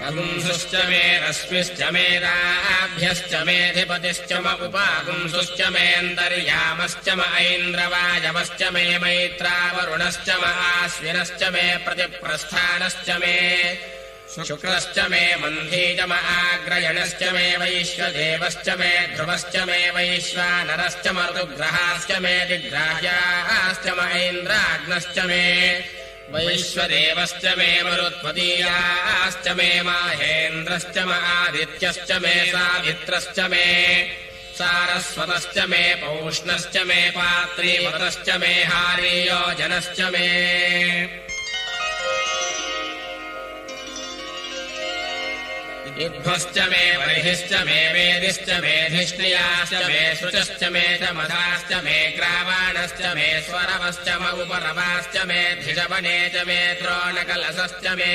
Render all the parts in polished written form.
अगुंसुश्च मे रश्मिश्च मेदाभ्यश्च मेऽधिपतिश्च म उपागुंसुश्च मेऽन्तर्यामश्च म ऐन्द्रवायवश्च मे मैत्रावरुणश्च म आश्विनश्च मे प्रतिप्रस्थानश्च मे शुक्रश्च मे मन्धी च म आग्रयणश्च मे वैश्वदेवश्च मे ध्रुवश्च मे वैश्वानरश्च म ऋतुग्रहाश्च मे दिग्राह्याश्च म ऐन्द्राग्नश्च मे वैश्वदेवश्च मे मरुत्वदीयाश्च मे माहेन्द्रश्च म आदित्यश्च मे सावित्रश्च मे सारस्वतश्च मे पौष्णश्च मे पात्रीवतश्च मे हारीयोजनश्च मे युध्वश्च मे बर्हिश्च मे वेदिश्च मे धिष्णियाश्च मे शुचश्च मे च मधाश्च मे ग्रावाणश्च मे स्वरवश्च म उपरवाश्च मे धिषवने च मे द्रोणकलशश्च मे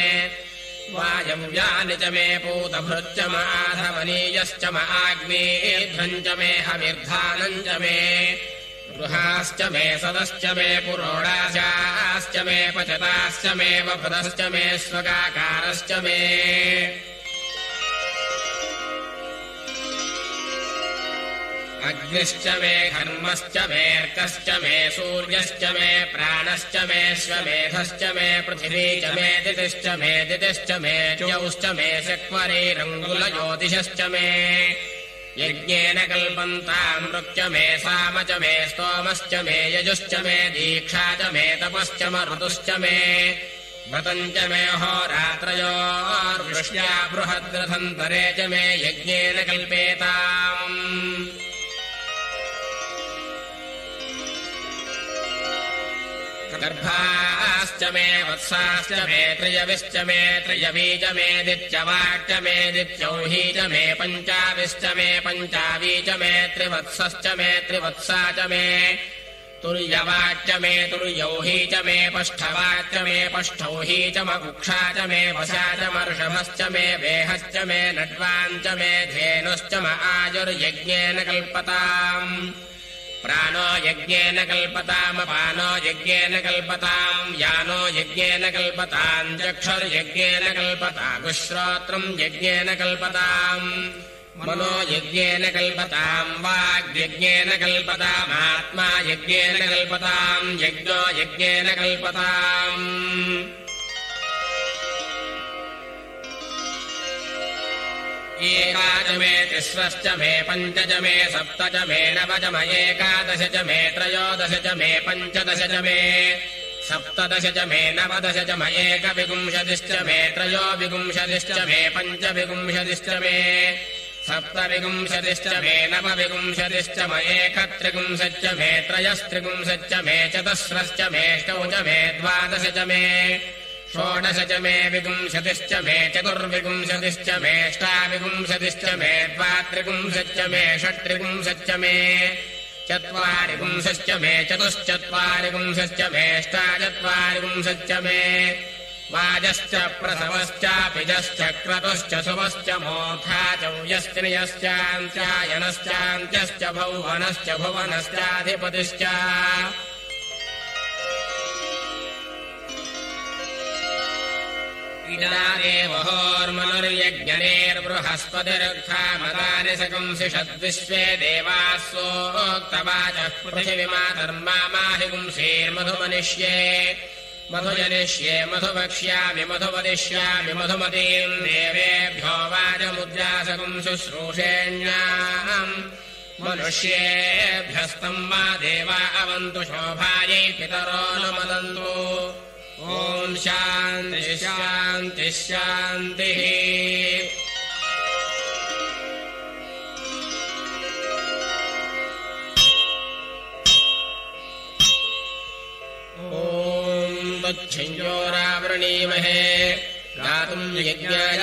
वायव्यानि च मे पूतभृच्च म आधवनीयश्च म आग्नेध्वम् च मे हविर्धानम् च मे गृहाश्च मे सदश्च मे पुरोडाशाश्च मे पचताश्च मे वभुदश्च मे स्वगाकारश्च मे अग्निश्च मे घर्मश्च मेऽर्कश्च मे सूर्यश्च मे प्राणश्च मे श्वमेधश्च मे पृथिवी च मे दितिश्च मे दितिश्च मे ज्यौश्च मे शक्वरीरङ्गुलज्योतिषश्च मे यज्ञेन कल्पन्तामृक्च मे साम च मे स्तोमश्च मे यजुश्च मे दीक्षा च मे तपश्च म ऋतुश्च मे व्रतम् च मे होरात्रयोर्वृष्ट्या बृहद्रथन्तरे च मे यज्ञेन कल्पेताम् गर्भाश्च मे वत्साश्च मे त्रियविश्च मे त्रियवी च मे दित्यवाक्च मे दित्यौही च मे पञ्चाविश्च मे पञ्चावी च मे त्रिवत्सश्च मे त्रिवत्सा च मे तुर्यवाच्च मे तुर्यौही च मे पष्ठवाच्च मे पष्ठौही च म कुक्षा च मे वशा च मर्षभश्च मे वेहश्च मे नड्वाञ्च मे धेनुश्च म आयुर्यज्ञेन कल्पताम् प्राणो यज्ञेन कल्पतामपानो यज्ञेन कल्पताम् यानो यज्ञेन कल्पताम् चक्षुर्यज्ञेन कल्पतागुश्रोत्रम् यज्ञेन कल्पताम् मनो यज्ञेन कल्पताम् वाग्यज्ञेन कल्पतामात्मा यज्ञेन कल्पताम् यज्ञो यज्ञेन कल्पताम् एकाच मे तिस्रश्च मे पञ्च च मे सप्त च मे नव च म एकादश च मे त्रयोदश च मे पञ्चदश च मे सप्तदश च मे नवदश च म एकविंशतिश्च मे त्रयोविंशतिश्च मे पञ्चविंशतिश्च मे सप्तविंशतिश्च मे नवविंशतिश्च म एकत्रिंशच्च मे त्रयस्त्रिंशच्च मे चतुस्रश्च मेष्टौ च मे द्वादश च मे षोडश च मे विंशतिश्च मे चतुर्विंशतिश्च मेष्टाविंशतिश्च मे द्वात्रिंशच्च मे षट्त्रिंशच्च मे चत्वारिंशच्च मे चतुश्चत्वारिंशच्च मेष्टाचत्वारिंशच्च मे वाजश्च प्रसवश्चापिजश्च क्रतुश्च सुवश्च मोथा चौयस्त्रियश्चान्त्यायनश्चान्त्यश्च भौवनश्च भुवनश्चाधिपतिश्च इडादेवहोर्मनुर्यज्ञनेर्बृहस्पतिरुक्थामदानि सकंसिषद्विश्वे देवाः सोक्तवाचः पृथिवीमातर्माहि पुंसेर्मधुमनिष्ये मधुजनिष्ये मधुवक्ष्यामि मधुवदिष्यामि मधुमतीम् देवेभ्यो वाजमुद्रासकम् शुश्रूषेण्याम् मनुष्येभ्यस्तम् वा देवा अवन्तु शोभायै पितरो न मदन्तु ॐ शान्तिः शान्तिः शान्तिः छिञ्जोरावृणीमहे गातुम् यज्ञाय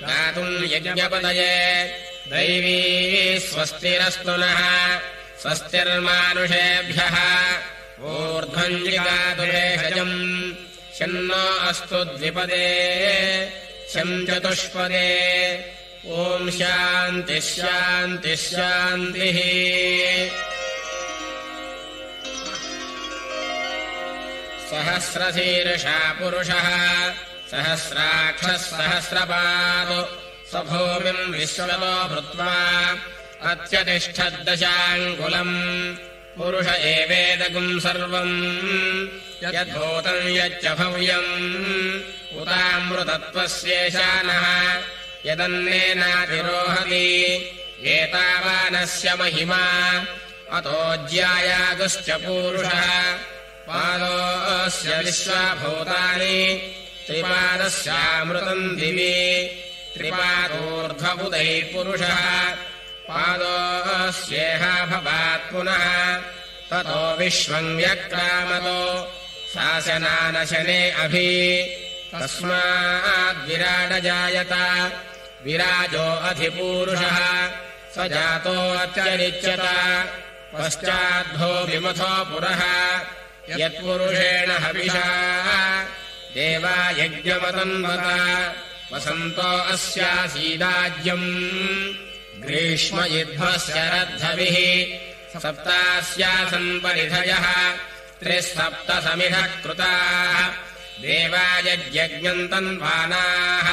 गातुम् यज्ञपतये दैवी स्वस्तिरस्तु नः स्वस्तिर्मानुषेभ्यः ऊर्ध्वम् जिगातुरेषजम् शन्नो अस्तु द्विपदे शं चतुष्पदे ॐ शान्तिः शान्तिः शान्तिः सहस्रशीर्षा पुरुषः सहस्राक्षः सहस्रपादो स भूमिम् विश्वतो भूत्वा अत्यतिष्ठद्दशाङ्गुलम् पुरुष एवेदगुम् सर्वम् यद्भूतम् यच्च भव्यम् उतामृतत्वस्येशानः यदन्नेनातिरोहति एतावानस्य महिमा अतोऽज्यायागुश्च पूरुषः पादोऽस्य विश्वभूतानि त्रिपादस्यामृतम् दिवि त्रिपादोर्ध्वबुधैः पुरुषः पादोऽस्येह भवात् पुनः ततो विश्वम् व्यक्रामतो शासनानशने अभि तस्माद्विराडजायत विराजो अधिपूरुषः स जातोऽत्यरिच्यत पश्चाद्भो विमथो पुरः यत्पुरुषेण हविषा देवा यज्ञमतन्वत वसन्तो अस्यासीदाज्यम् ग्रीष्म युध्वस्य रद्धभिः सप्तास्यासन् परिधयः त्रिसप्त समिधः कृताः देवा यज्ञम् तन्वानाः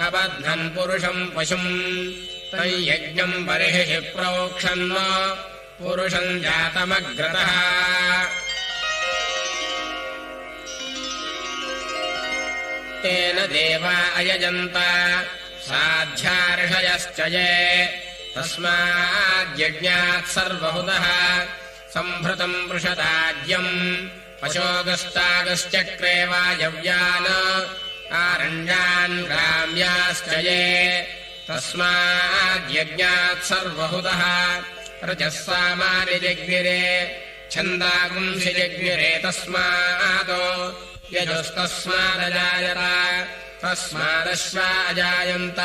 अबध्नन् पुरुषम् पशुम् तय्यज्ञम् बर्हिः प्रोक्षन् पुरुषम् जातमग्रतः तेन देवा अयजन्त साध्यार्षयश्च ये तस्माद्यज्ञात् सर्वहुतः सम्भृतम् वृषदाज्यम् पशोगस्तागश्चक्रे वायव्यान् आरण्यान् ग्राम्याश्च ये तस्माद्यज्ञात् सर्वहुतः रजः सामानि जज्ञिरे छन्दागुंसि जज्ञिरे तस्मादो यजुस्तस्मादजायत तस्मादश्वा अजायन्त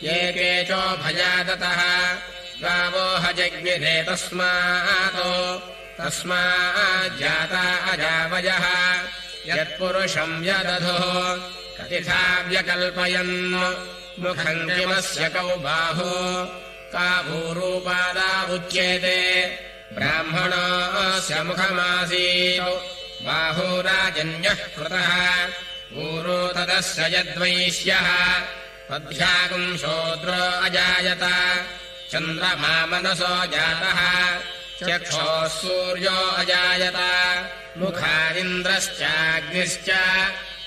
ये केचोभयादतः गावोह जज्ञिरे तस्मादो तस्माज्जाता अजावयः यत्पुरुषम् यदधुः कतिथा व्यकल्पयन् मुखम् किमस्य कौ बाहु का भूरूपादा उच्येते ब्राह्मणस्य मुखमासीत् बाहुराजन्यः कृतः ऊरो तदस्य यद्वैश्यः पद्भ्यागुम् शूद्रो अजायत चन्द्रमा मनसो जातः चक्षोः सूर्यो अजायत मुखादिन्द्रश्चाग्निश्च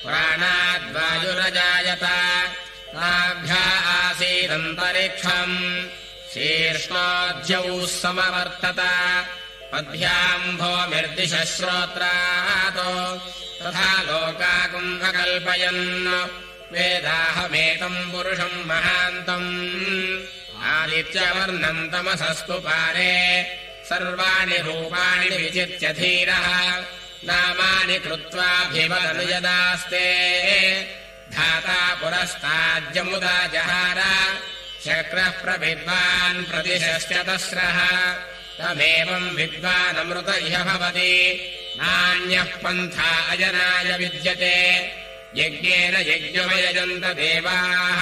प्राणाद्वायुरजायत ताभ्या आसीदन्तरिक्षम् शीर्ष्णोऽद्यौः समवर्तत पद्भ्याम् भूमिर्दिशः श्रोत्रातो तथा लोकाकुम् अकल्पयन् वेदाहमेतम् पुरुषम् महान्तम् आदित्यवर्णम् तमसस्तु पारे सर्वाणि रूपाणि विचित्य धीरः नामानि कृत्वाभिवदनु यदास्ते धाता पुरस्ताज्यमुदा जहार शक्रः प्रविद्वान् प्रतिशश्चतस्रः तमेवम् विद्वानमृत इह भवति नान्यः पन्था अजनाय विद्यते यज्ञेन यज्ञमयजन्त देवाः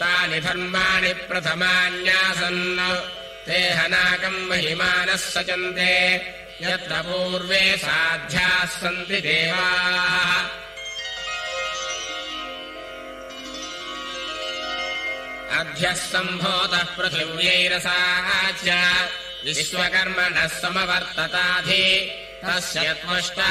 तानि धर्माणि प्रथमान्यासन् ते हनाकम् महिमानः सचन्ते यत्र पूर्वे साध्याः सन्ति देवाः अभ्यः सम्भूतः पृथिव्यैरसाच्च विश्वकर्मणः समवर्तताधि तस्य त्वष्टा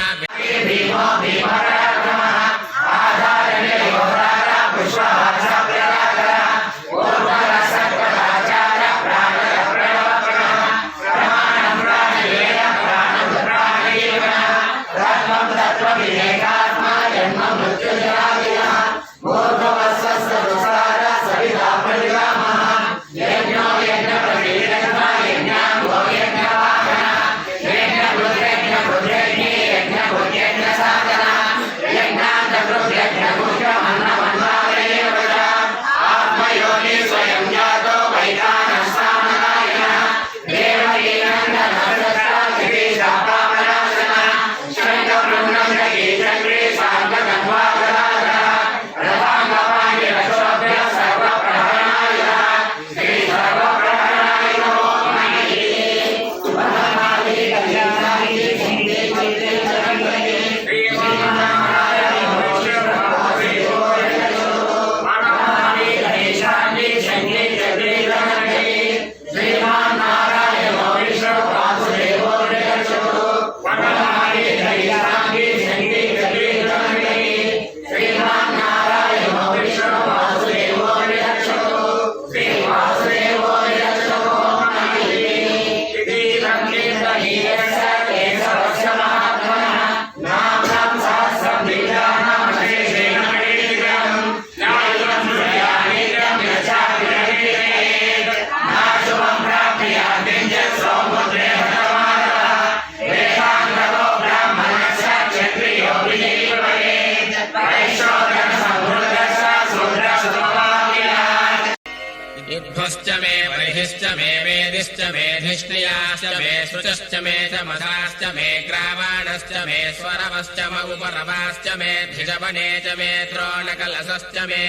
मेधिश्च मे वेदिश्च मेधिष्णियाश्च मे शुचश्च मे च मधाश्च मे ग्रावाणश्च मे स्वरवश्च म उपरवाश्च मे धिषवने च मे द्रोणकलशश्च मे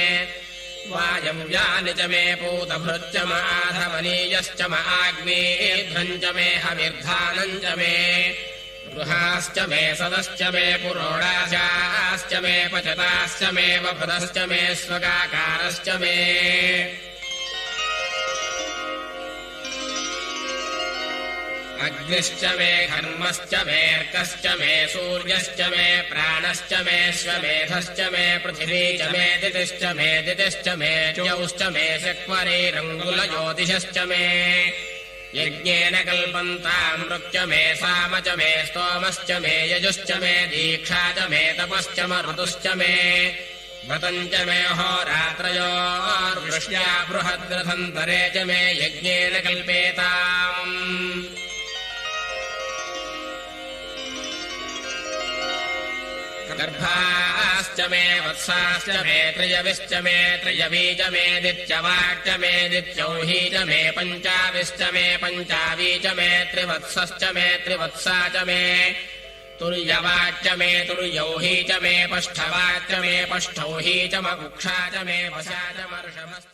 वायव्यानि च मे पूतभृच्च म आधवनीयश्च म आग्नेध्वम् च मे हविर्धानम् च मे गृहाश्च मे सदश्च मे पुरोडाशाश्च मे पचताश्च मे वपुदश्च मे स्वगाकारश्च मे अग्निश्च मे घर्मश्च मेऽर्कश्च मे सूर्यश्च मे प्राणश्च मे श्वमेधश्च मे पृथिवी च मे दितिश्च मे ज्यौश्च मे शक्वरीरङ्गुलज्योतिषश्च मे यज्ञेन कल्पन्तामृक्च मे साम च मे स्तोमश्च मे यजुश्च मे दीक्षा च मे तपश्च म ऋतुश्च मे व्रतम् च मे होरात्रयोर्वृष्ट्या बृहद्रथन्तरे च मे यज्ञेन कल्पेताम् गर्भाश्च मे वत्साश्च मे त्रयविश्च मे त्रयवीज मे दित्यवाक्च मे दित्यौही च मे पञ्चाविश्च मे पञ्चावी च मे त्रिवत्सश्च मे त्रिवत्सा च मे तुर्यवाच्च मे तुर्यौही च मे पष्ठवाच्च मे पष्ठौही च म कुक्षा च मे वशा च मर्षभश्च